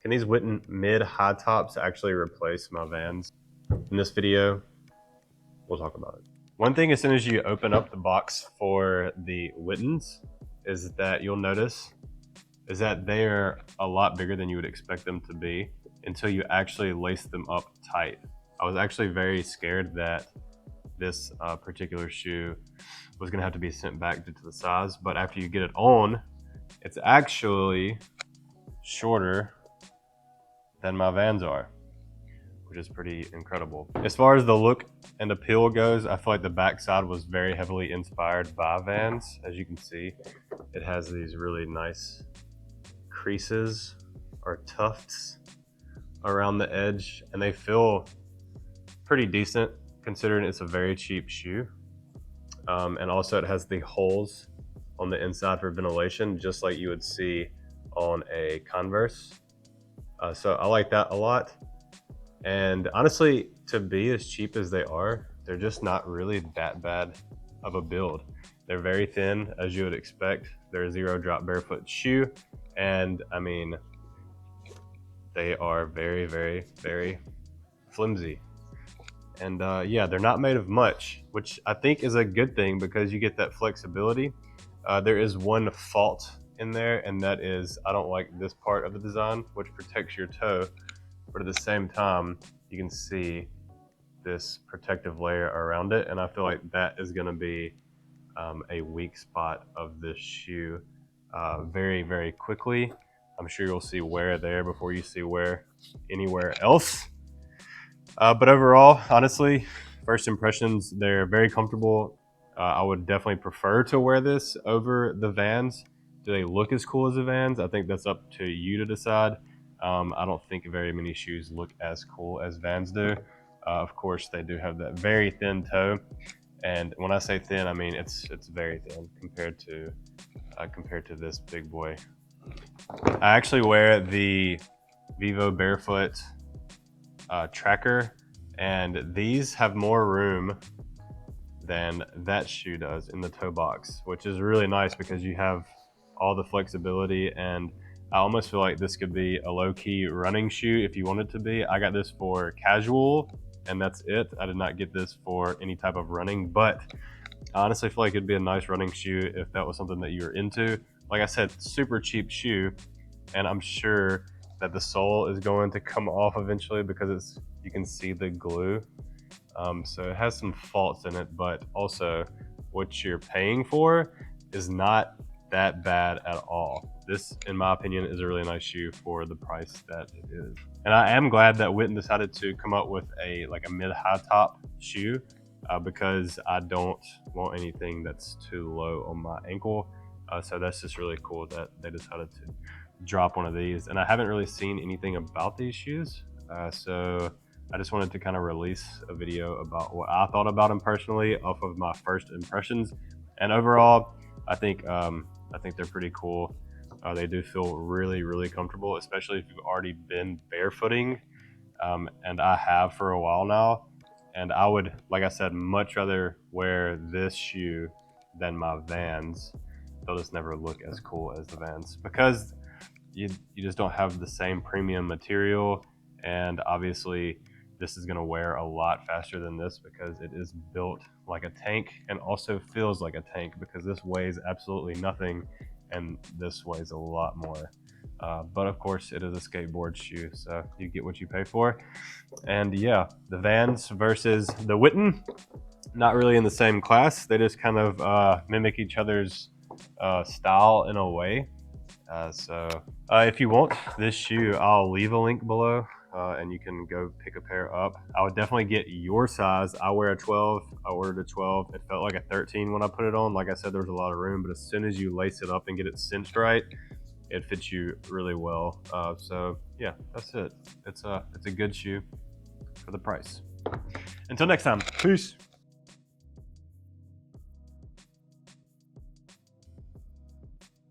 Can these Whitin mid-high tops actually replace my Vans? In this video, we'll talk about it. One thing as soon as you open up the box for the Whitins is that you'll notice is that they are a lot bigger than you would expect them to be until you actually lace them up tight. I was actually very scared that this particular shoe was gonna have to be sent back due to the size, but after you get it on, it's actually shorter than my Vans are, which is pretty incredible. As far as the look and appeal goes, I feel like the backside was very heavily inspired by Vans. As you can see, it has these really nice creases or tufts around the edge, and they feel pretty decent considering it's a very cheap shoe. And also it has the holes on the inside for ventilation, just like you would see on a Converse. So I like that a lot. And honestly, to be as cheap as they are, they're just not really that bad of a build. They're very thin, as you would expect. They're a zero drop barefoot shoe. And I mean, they are very, very, very flimsy. And yeah, they're not made of much, which I think is a good thing because you get that flexibility. There is one fault in there, and that is I don't like this part of the design, which protects your toe, but at the same time you can see this protective layer around it, and I feel like that is going to be a weak spot of this shoe very, very quickly. I'm sure you'll see wear there before you see wear anywhere else. But overall, honestly, first impressions, they're very comfortable. I would definitely prefer to wear this over the Vans. Do they look as cool as the Vans? I think that's up to you to decide. I don't think very many shoes look as cool as Vans do. Of course, they do have that very thin toe. And when I say thin, I mean it's very thin compared to this big boy. I actually wear the Whitin Barefoot tracker, and these have more room than that shoe does in the toe box, which is really nice because you have all the flexibility. And I almost feel like this could be a low-key running shoe if you want it to be. I got this for casual and that's it. I did not get this for any type of running, but I honestly feel like it'd be a nice running shoe if that was something that you were into. Like I said, super cheap shoe, and I'm sure that the sole is going to come off eventually because you can see the glue. So it has some faults in it, but also what you're paying for is not that bad at all. This, in my opinion, is a really nice shoe for the price that it is. And I am glad that Whitin decided to come up with a mid-high top shoe because I don't want anything that's too low on my ankle. So that's just really cool that they decided to drop one of these. And I haven't really seen anything about these shoes. So I just wanted to kind of release a video about what I thought about them personally off of my first impressions. And overall, I think they're pretty cool. They do feel really, really comfortable, especially if you've already been barefooting. And I have for a while now. And I would, like I said, much rather wear this shoe than my Vans. They'll just never look as cool as the Vans because you just don't have the same premium material. And obviously this is going to wear a lot faster than this because it is built like a tank and also feels like a tank because this weighs absolutely nothing and this weighs a lot more. But of course it is a skateboard shoe, so you get what you pay for. And yeah, the Vans versus the Whitin, not really in the same class. They just kind of mimic each other's style in a way. So if you want this shoe, I'll leave a link below and you can go pick a pair up. I would definitely get your size. I wear a 12. I ordered a 12. It felt like a 13 when I put it on. Like I said, there was a lot of room, but as soon as you lace it up and get it cinched right, it fits you really well. So yeah, that's it. It's a good shoe for the price. Until next time, peace.